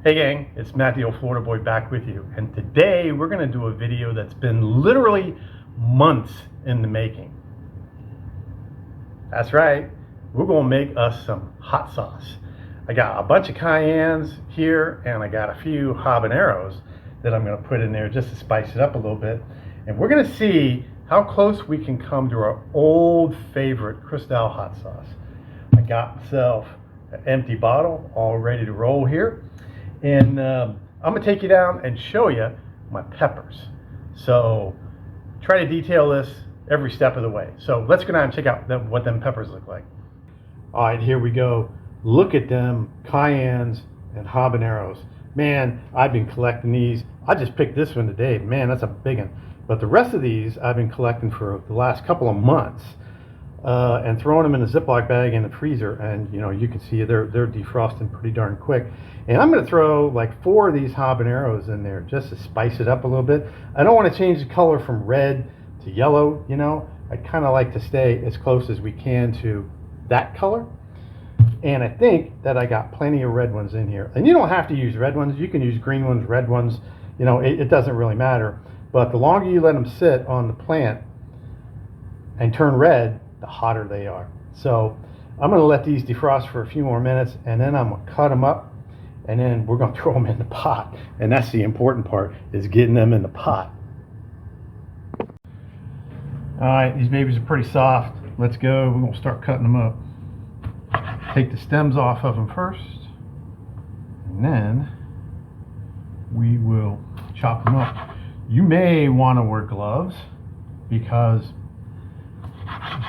Hey gang, it's Matt the old Florida boy back with you, and today we're going to do a video that's been literally months in the making. That's right, we're going to make us some hot sauce. I got a bunch of cayennes here and I got a few habaneros that I'm going to put in there just to spice it up a little bit, and we're going to see how close we can come to our old favorite Cristal hot sauce. I got myself an empty bottle all ready to roll here. And I'm going to take you down and show you my peppers. So try to detail this every step of the way. So let's go down and check out what them peppers look like. All right, here we go. Look at them cayennes and habaneros. Man, I've been collecting these. I just picked this one today. Man, that's a big one. But the rest of these I've been collecting for the last couple of months. And throwing them in a Ziploc bag in the freezer, and you can see they're defrosting pretty darn quick. And I'm going to throw like 4 of these habaneros in there just to spice it up a little bit. I don't want to change the color from red to yellow. I kind of like to stay as close as we can to that color. And I think that I got plenty of red ones in here. And you don't have to use red ones. You can use green ones, red ones. It doesn't really matter. But the longer you let them sit on the plant and turn red, the hotter they are. So I'm going to let these defrost for a few more minutes, and then I'm going to cut them up, and then we're going to throw them in the pot. And that's the important part, is getting them in the pot. All right, these babies are pretty soft. Let's go. We're going to start cutting them up. Take the stems off of them first, and then we will chop them up. You may want to wear gloves because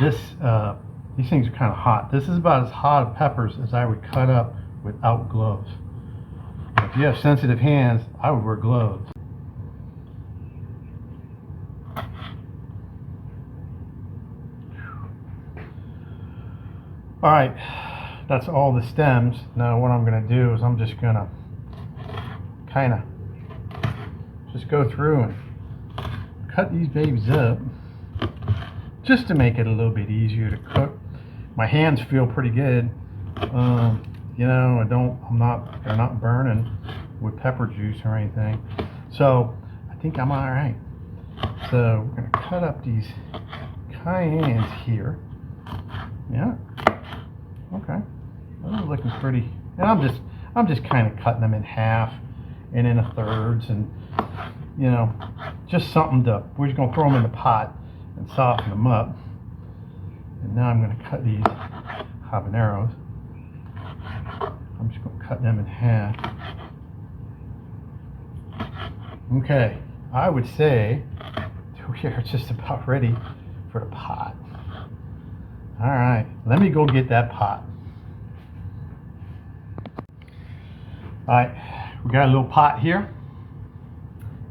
these things are kind of hot. This is about as hot of peppers as I would cut up without gloves. If you have sensitive hands, I would wear gloves. All right, that's all the stems. Now what I'm going to do is I'm just going to kind of just go through and cut these babies up, just to make it a little bit easier to cook. My hands feel pretty good. They're not burning with pepper juice or anything. So I think I'm all right. So we're gonna cut up these cayennes here. Yeah. Okay. Those are looking pretty. And I'm just kind of cutting them in half and into thirds, and just something to. We're just gonna throw them in the pot and soften them up. And now I'm going to cut these habaneros. I'm just going to cut them in half. Okay, I would say we are just about ready for the pot. All right, let me go get that pot. All right, we got a little pot here,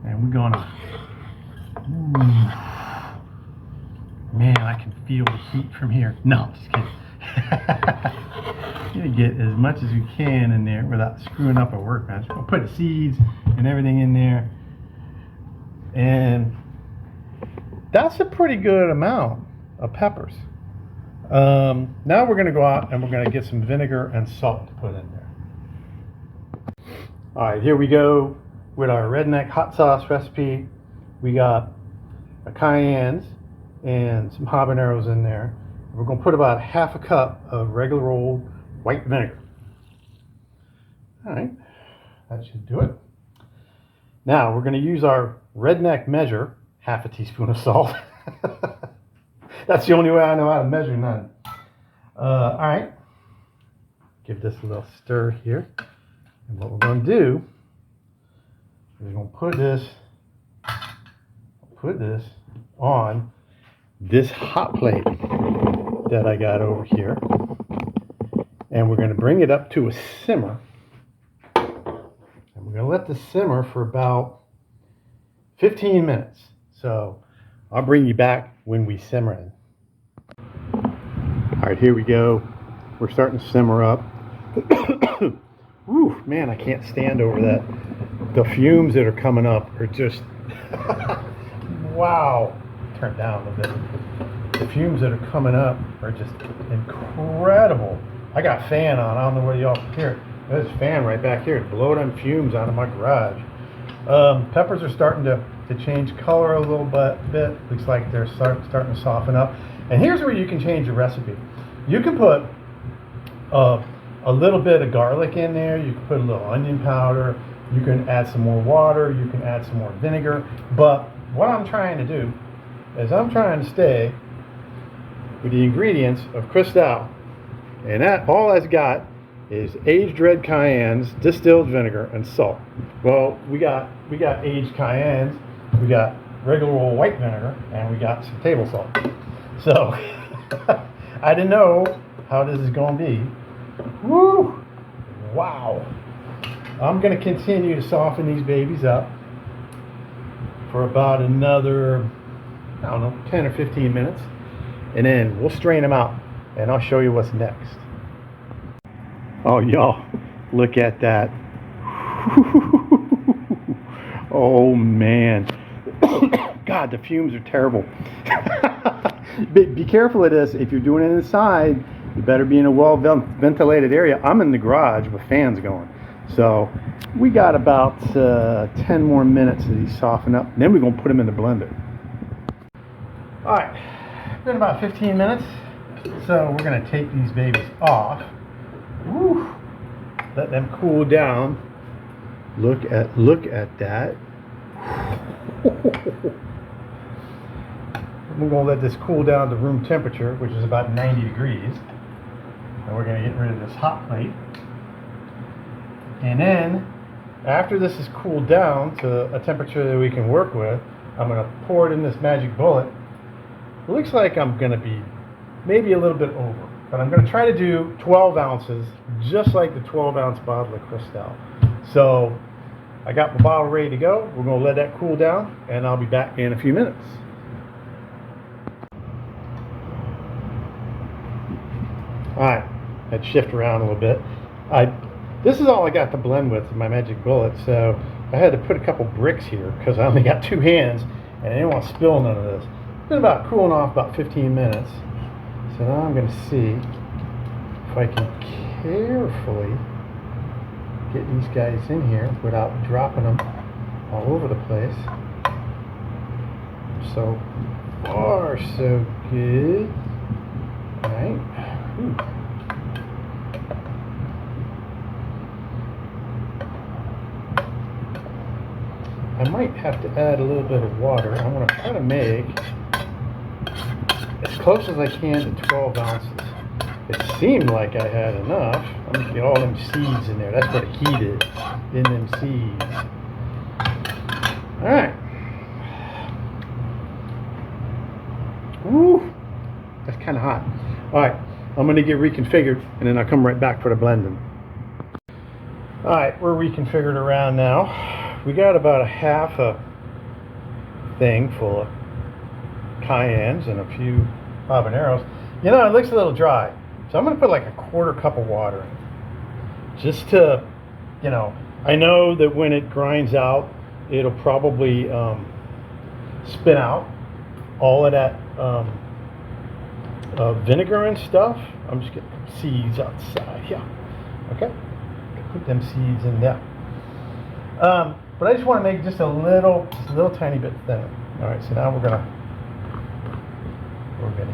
and we're going to. Man, I can feel the heat from here. No, just kidding. You're going to get as much as you can in there without screwing up a workbench. We'll put the seeds and everything in there. And that's a pretty good amount of peppers. Now we're going to go out and we're going to get some vinegar and salt to put in there. All right, here we go with our redneck hot sauce recipe. We got a cayennes and some habaneros in there. We're going to put about half a cup of regular old white vinegar. All right, that should do it. Now we're going to use our redneck measure, half a teaspoon of salt. That's the only way I know how to measure none. All right, give this a little stir here. And what we're going to do is we're going to put this on this hot plate that I got over here, and we're going to bring it up to a simmer, and we're going to let this simmer for about 15 minutes. So I'll bring you back when we simmer it. All right, here we go. We're starting to simmer up. Whew, man, I can't stand over that. The fumes that are coming up are just wow. Turn down a little bit. The fumes that are coming up are just incredible. I got a fan on. I don't know whether y'all can hear it. There's a fan right back here to blow them fumes out of my garage. Peppers are starting to change color a little bit. Looks like they're starting to soften up. And here's where you can change your recipe. You can put a little bit of garlic in there. You can put a little onion powder. You can add some more water. You can add some more vinegar. But what I'm trying to do is I'm trying to stay with the ingredients of Cristal. And that all that's got is aged red cayennes, distilled vinegar, and salt. Well, we got aged cayennes, we got regular old white vinegar, and we got some table salt. So I didn't know how this is going to be. Woo! Wow! I'm going to continue to soften these babies up for about another, I don't know, 10 or 15 minutes, and then we'll strain them out, and I'll show you what's next. Oh, y'all, look at that. Oh, man. God, the fumes are terrible. Be careful of this. If you're doing it inside, you better be in a well-ventilated area. I'm in the garage with fans going. So we got about 10 more minutes of these soften up. And then we're going to put them in the blender. All right, it's been about 15 minutes. So we're going to take these babies off. Woo. Let them cool down. Look at that. We're going to let this cool down to room temperature, which is about 90 degrees. And we're going to get rid of this hot plate. And then, after this is cooled down to a temperature that we can work with, I'm going to pour it in this magic bullet. It looks like I'm going to be maybe a little bit over. But I'm going to try to do 12 ounces, just like the 12-ounce bottle of Cristal. So I got my bottle ready to go. We're going to let that cool down, and I'll be back in a few minutes. All right, let's shift around a little bit. This is all I got to blend with my magic bullet, so I had to put a couple bricks here because I only got 2 hands, and I didn't want to spill none of this. It's been about cooling off about 15 minutes. So now I'm going to see if I can carefully get these guys in here without dropping them all over the place. So far, so good. All right. I might have to add a little bit of water. I want to try to make as close as I can to 12 ounces. It seemed like I had enough. I'm going to get all them seeds in there. That's where the heat is, in them seeds. Alright. Woo! That's kind of hot. Alright, I'm going to get reconfigured, and then I'll come right back for the blending. Alright, we're reconfigured around now. We got about a half a thing full of cayennes and a few habaneros. You know, it looks a little dry, so I'm going to put like a 1/4 cup of water in it, just to, you know, I know that when it grinds out, it'll probably spin out all of that vinegar and stuff. I'm just getting seeds outside here. Okay, put them seeds in there. But I just want to make just a little tiny bit thinner. All right, so now we're gonna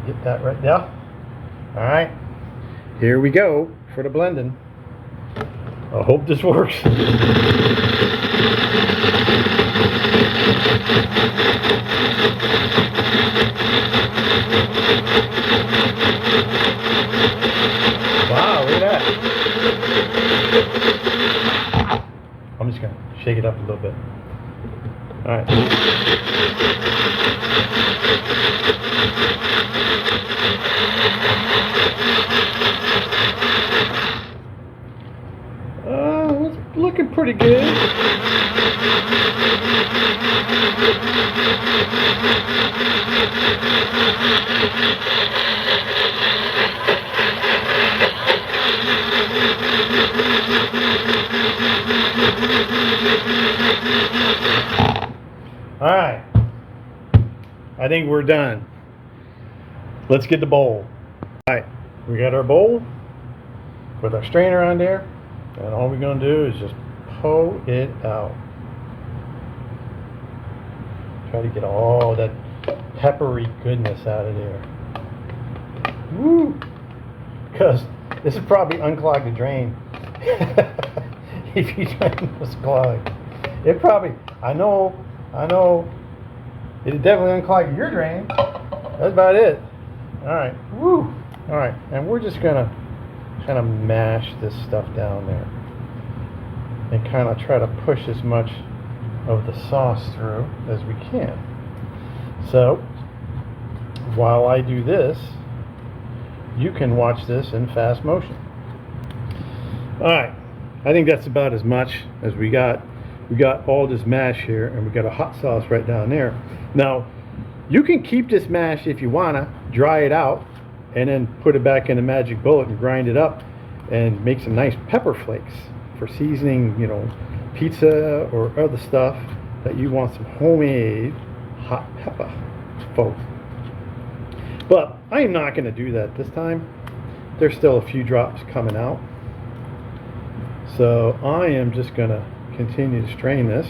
get that right there. All right, here we go for the blending. I hope this works. Wow, look at that. I'm just gonna shake it up a little bit. All right. It's looking pretty good. All right, I think we're done. Let's get the bowl. All right, we got our bowl with our strainer on there. And all we're going to do is just pull it out. Try to get all that peppery goodness out of there. Woo! Because this would probably unclog the drain. If your drain was clogged. It probably, I know, it definitely unclogged your drain. That's about it. Alright, woo! Alright, and we're just going to kind of mash this stuff down there. And kind of try to push as much of the sauce through as we can. So, while I do this, you can watch this in fast motion. Alright, I think that's about as much as we got. We got all this mash here, and we got a hot sauce right down there. Now, you can keep this mash if you wanna, dry it out, and then put it back in a magic bullet and grind it up and make some nice pepper flakes for seasoning, you know, pizza or other stuff that you want some homemade hot pepper folk. But I am not going to do that this time. There's still a few drops coming out. So I am just going to continue to strain this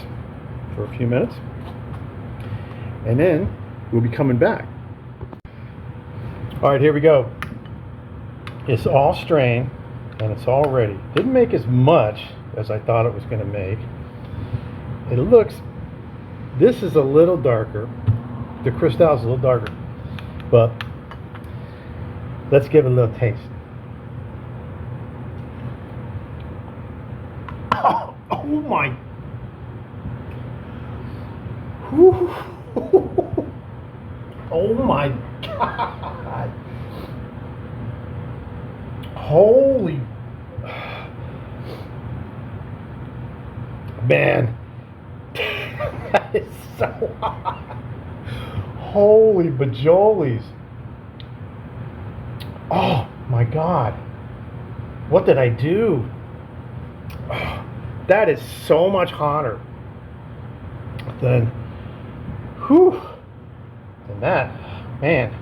for a few minutes. And then we'll be coming back. Alright, here we go. It's all strained and it's all ready. Didn't make as much as I thought it was going to make. It looks, this is a little darker. The Cristal is a little darker. But let's give it a little taste. Oh my. Whew. Oh my God. Holy. Man. That is so hot. Holy bajolies. Oh my God. What did I do? Oh, that is so much hotter than, whew, than that. Man.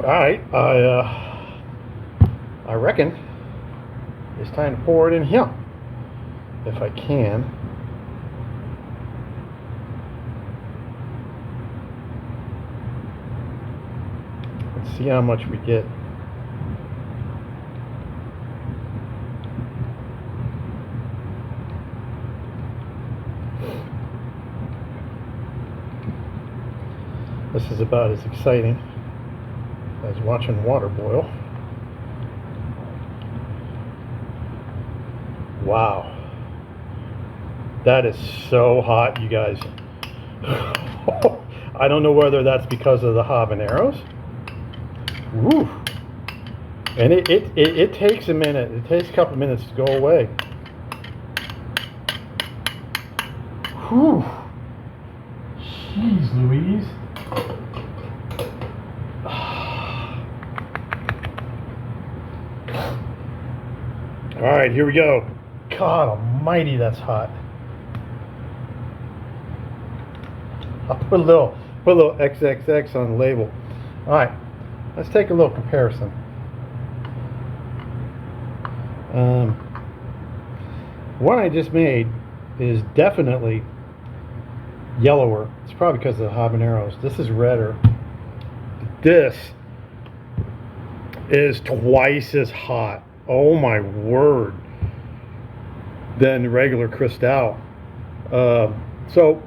Alright, I reckon it's time to pour it in here. If I can. Let's see how much we get. This is about as exciting as watching water boil. Wow. That is so hot, you guys. I don't know whether that's because of the habaneros. Woo. And it takes a minute. It takes a couple of minutes to go away. Whew. Jeez Louise. Alright, here we go. God almighty, that's hot. I'll put a little XXX on the label. Alright, let's take a little comparison. What I just made is definitely yellower. It's probably because of the habaneros. This is redder. This is twice as hot. Oh my word. Than regular Cristal. So,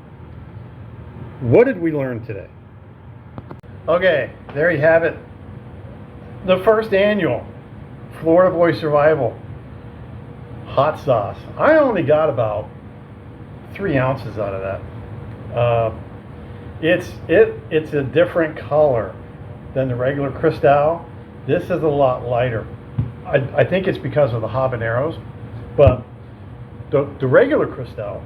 what did we learn today? Okay, there you have it. The first annual Florida Boy Survival hot sauce. I only got about 3 ounces out of that. It's a different color than the regular Cristal. This is a lot lighter. I think it's because of the habaneros, but the regular Cristal,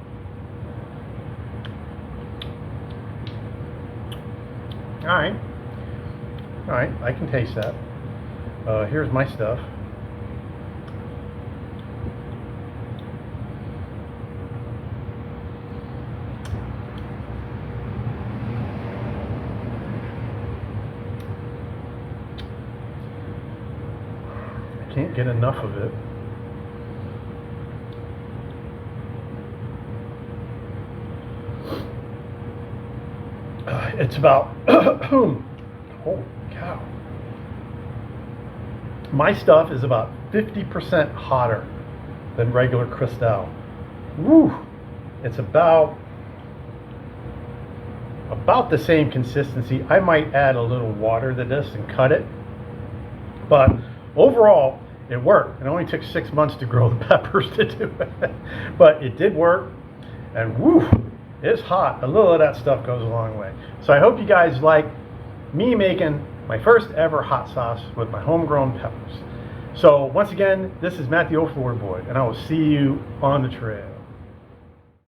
all right, I can taste that. Here's my stuff. Can't get enough of it. It's about, holy cow. My stuff is about 50% hotter than regular Cristal. Woo! It's about the same consistency. I might add a little water to this and cut it. But overall, it worked. It only took 6 months to grow the peppers to do it. But it did work. And woo! It's hot. A little of that stuff goes a long way. So I hope you guys like me making my first ever hot sauce with my homegrown peppers. So once again, this is Matt the Overlord Boy, and I will see you on the trail.